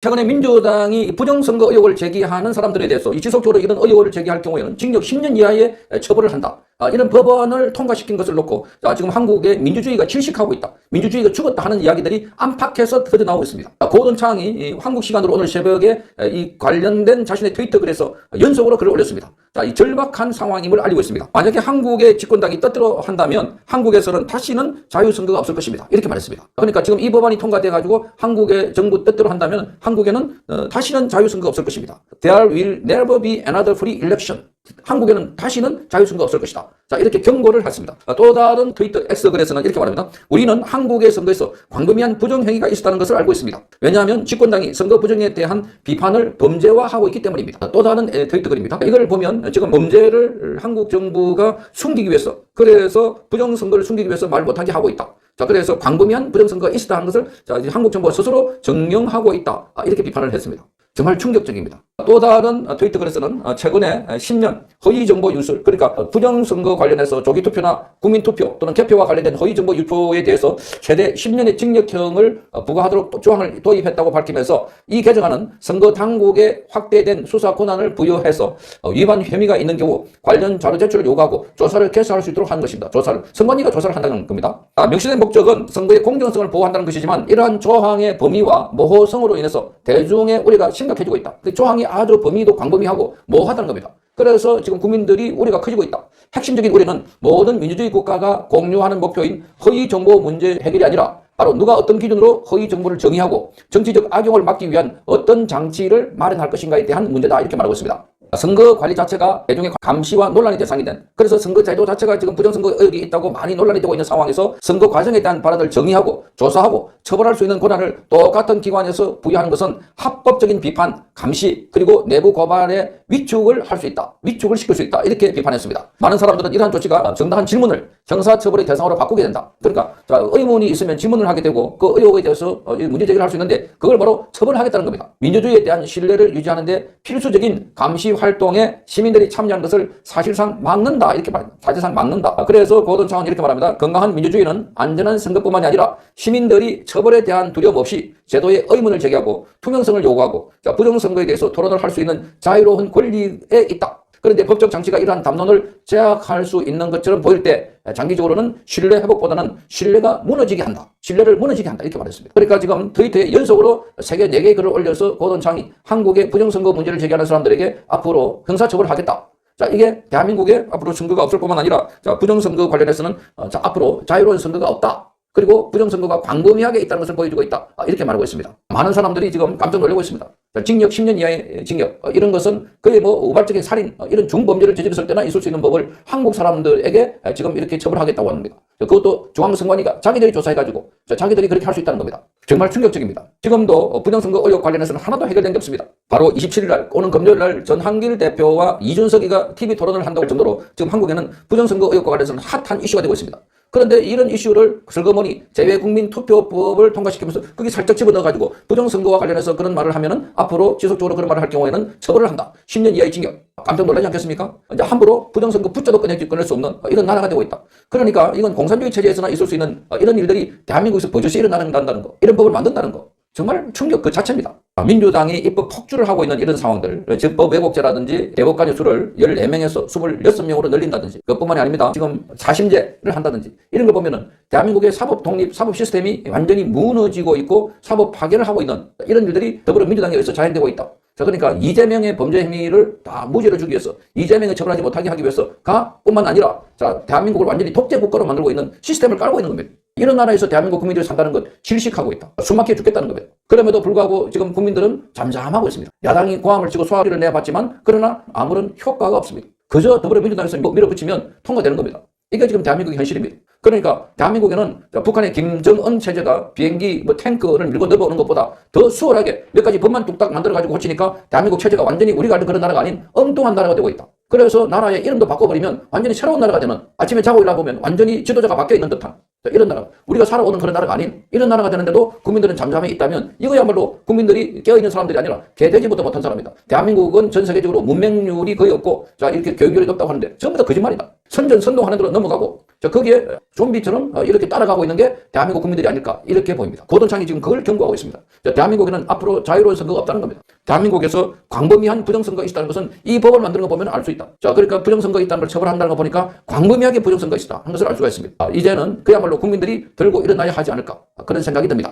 최근에 민주당이 부정선거 의혹을 제기하는 사람들에 대해서 지속적으로 이런 의혹을 제기할 경우에는 징역 10년 이하의 처벌을 한다. 이런 법안을 통과시킨 것을 놓고 지금 한국의 민주주의가 질식하고 있다. 민주주의가 죽었다 하는 이야기들이 안팎에서 터져나오고 있습니다. 고든창이 한국 시간으로 오늘 새벽에 이 관련된 자신의 트위터 글에서 연속으로 글을 올렸습니다. 이 절박한 상황임을 알리고 있습니다. 만약에 한국의 집권당이 뜻대로 한다면 한국에서는 다시는 자유선거가 없을 것입니다. 이렇게 말했습니다. 그러니까 지금 이 법안이 통과돼가지고 한국의 정부 뜻대로 한다면 한국에는 다시는 자유선거가 없을 것입니다. There will never be another free election. 한국에는 다시는 자유선거가 없을 것이다. 이렇게 경고를 했습니다. 또 다른 트위터 X 글에서는 이렇게 말합니다. 우리는 한국의 선거에서 광범위한 부정행위가 있었다는 것을 알고 있습니다. 왜냐하면 집권당이 선거 부정에 대한 비판을 범죄화하고 있기 때문입니다. 또 다른 트위터 글입니다. 이걸 보면 지금 범죄를 한국 정부가 숨기기 위해서, 그래서 부정선거를 숨기기 위해서 말 못하게 하고 있다. 그래서 광범위한 부정선거가 있었다는 것을 한국 정부가 스스로 정명하고 있다. 이렇게 비판을 했습니다. 정말 충격적입니다. 또 다른 트위터 글에서는 최근에 10년 허위정보 유출, 그러니까 부정선거 관련해서 조기투표나 국민투표 또는 개표와 관련된 허위정보 유포에 대해서 최대 10년의 징역형을 부과하도록 조항을 도입했다고 밝히면서 이 개정안은 선거당국에 확대된 수사 권한을 부여해서 위반 혐의가 있는 경우 관련 자료 제출을 요구하고 조사를 개시할 수 있도록 하는 것입니다. 선관위가 조사를 한다는 겁니다. 명시된 목적은 선거의 공정성을 보호한다는 것이지만 이러한 조항의 범위와 모호성으로 인해서 대중의 우려가 심각해지고 있다. 그 조항이 아주 범위도 광범위하고 모호하다는 겁니다. 그래서 지금 국민들이 우려가 커지고 있다. 핵심적인 우려는 모든 민주주의 국가가 공유하는 목표인 허위정보 문제 해결이 아니라 바로 누가 어떤 기준으로 허위정보를 정의하고 정치적 악용을 막기 위한 어떤 장치를 마련할 것인가에 대한 문제다. 이렇게 말하고 있습니다. 선거 관리 자체가 대중의 감시와 논란의 대상이 된, 그래서 선거 제도 자체가 지금 부정선거 의혹이 있다고 많이 논란이 되고 있는 상황에서 선거 과정에 대한 발언을 정의하고 조사하고 처벌할 수 있는 권한을 똑같은 기관에서 부여하는 것은 합법적인 비판, 감시, 그리고 내부 고발에 위축을 할 수 있다. 위축을 시킬 수 있다. 이렇게 비판했습니다. 많은 사람들은 이러한 조치가 정당한 질문을 형사처벌의 대상으로 바꾸게 된다. 그러니까 의문이 있으면 질문을 하게 되고 그 의혹에 대해서 문제 제기를 할 수 있는데 그걸 바로 처벌하겠다는 겁니다. 민주주의에 대한 신뢰를 유지하는데 필수적인 감시 활동에 시민들이 참여하는 것을 사실상 막는다. 이렇게 말합니다. 사실상 막는다. 그래서 고든창은 이렇게 말합니다. 건강한 민주주의는 안전한 선거뿐만이 아니라 시민들이 처벌에 대한 두려움 없이 제도의 의문을 제기하고 투명성을 요구하고 부정선거에 대해서 토론을 할 수 있는 자유로운 권리에 있다. 그런데 법적 장치가 이러한 담론을 제약할 수 있는 것처럼 보일 때 장기적으로는 신뢰 회복보다는 신뢰가 무너지게 한다. 신뢰를 무너지게 한다. 이렇게 말했습니다. 그러니까 지금 트위터에 연속으로 3개, 4개의 글을 올려서 고든창이 한국의 부정선거 문제를 제기하는 사람들에게 앞으로 형사처벌을 하겠다. 이게 대한민국에 앞으로 선거가 없을 뿐만 아니라 부정선거 관련해서는 앞으로 자유로운 선거가 없다. 그리고 부정선거가 광범위하게 있다는 것을 보여주고 있다. 이렇게 말하고 있습니다. 많은 사람들이 지금 깜짝 놀라고 있습니다. 징역 10년 이하의 징역, 이런 것은 거의 우발적인 살인, 이런 중범죄를 저질렀을 때나 있을 수 있는 법을 한국 사람들에게 지금 이렇게 처벌하겠다고 합니다. 그것도 중앙선관위가 자기들이 조사해가지고 자기들이 그렇게 할 수 있다는 겁니다. 정말 충격적입니다. 지금도 부정선거 의혹 관련해서는 하나도 해결된 게 없습니다. 바로 27일 날, 오는 금요일 날 전한길 대표와 이준석이가 TV 토론을 한다고 할 정도로 지금 한국에는 부정선거 의혹과 관련해서는 핫한 이슈가 되고 있습니다. 그런데 이런 이슈를 슬그머니 재외국민투표법을 통과시키면서 그게 살짝 집어넣어가지고 부정선거와 관련해서 그런 말을 하면은 앞으로 지속적으로 그런 말을 할 경우에는 처벌을 한다. 10년 이하의 징역. 깜짝 놀라지 않겠습니까? 이제 함부로 부정선거 붙여도 꺼낼 수 없는 이런 나라가 되고 있다. 그러니까 이건 공산주의 체제에서나 있을 수 있는 이런 일들이 대한민국에서 버젓이 일어난다는 거, 이런 법을 만든다는 거. 정말 충격 그 자체입니다. 민주당이 입법 폭주를 하고 있는 이런 상황들, 법 왜곡죄라든지 대법관의 수를 14명에서 26명으로 늘린다든지, 그것뿐만이 아닙니다. 지금 사심제를 한다든지, 이런 걸 보면은 대한민국의 사법 독립, 사법 시스템이 완전히 무너지고 있고 사법 파괴를 하고 있는 이런 일들이 더불어민주당에 의해서 자행되고 있다. 그러니까 이재명의 범죄 행위를 다 무죄로 주기 위해서, 이재명을 처벌하지 못하게 하기 위해서가 뿐만 아니라 대한민국을 완전히 독재 국가로 만들고 있는 시스템을 깔고 있는 겁니다. 이런 나라에서 대한민국 국민들이 산다는 것 질식하고 있다. 숨막혀 죽겠다는 겁니다. 그럼에도 불구하고 지금 국민들은 잠잠하고 있습니다. 야당이 고함을 치고 소화기를 내봤지만 그러나 아무런 효과가 없습니다. 그저 더불어민주당에서 밀어붙이면 통과되는 겁니다. 이게 지금 대한민국의 현실입니다. 그러니까 대한민국에는 북한의 김정은 체제가 비행기, 탱크를 밀고 넘어오는 것보다 더 수월하게 몇 가지 법만 뚝딱 만들어가지고 고치니까 대한민국 체제가 완전히 우리가 알던 그런 나라가 아닌 엉뚱한 나라가 되고 있다. 그래서 나라의 이름도 바꿔버리면 완전히 새로운 나라가 되는, 아침에 자고 일어나보면 완전히 지도자가 바뀌어 있는 듯한 이런 나라, 우리가 살아오는 그런 나라가 아닌 이런 나라가 되는데도 국민들은 잠잠해 있다면 이거야말로 국민들이 깨어있는 사람들이 아니라 개돼지보다 못한 사람이다. 대한민국은 전 세계적으로 문맹률이 거의 없고 이렇게 교육률이 높다고 하는데 전부 다 거짓말이다. 선전선동하는 대로 넘어가고 자, 거기에 좀비처럼 이렇게 따라가고 있는 게 대한민국 국민들이 아닐까 이렇게 보입니다. 고돈창이 지금 그걸 경고하고 있습니다. 자, 대한민국에는 앞으로 자유로운 선거가 없다는 겁니다. 대한민국에서 광범위한 부정선거가 있다는 것은 이 법을 만드는 거 보면 알 수 있다. 자, 그러니까 부정선거 있다는 걸 처벌한다는 거 보니까 광범위하게 부정선거 있다 하는 것을 알 수가 있습니다. 이제는 그야말로 국민들이 들고 일어나야 하지 않을까 그런 생각이 듭니다.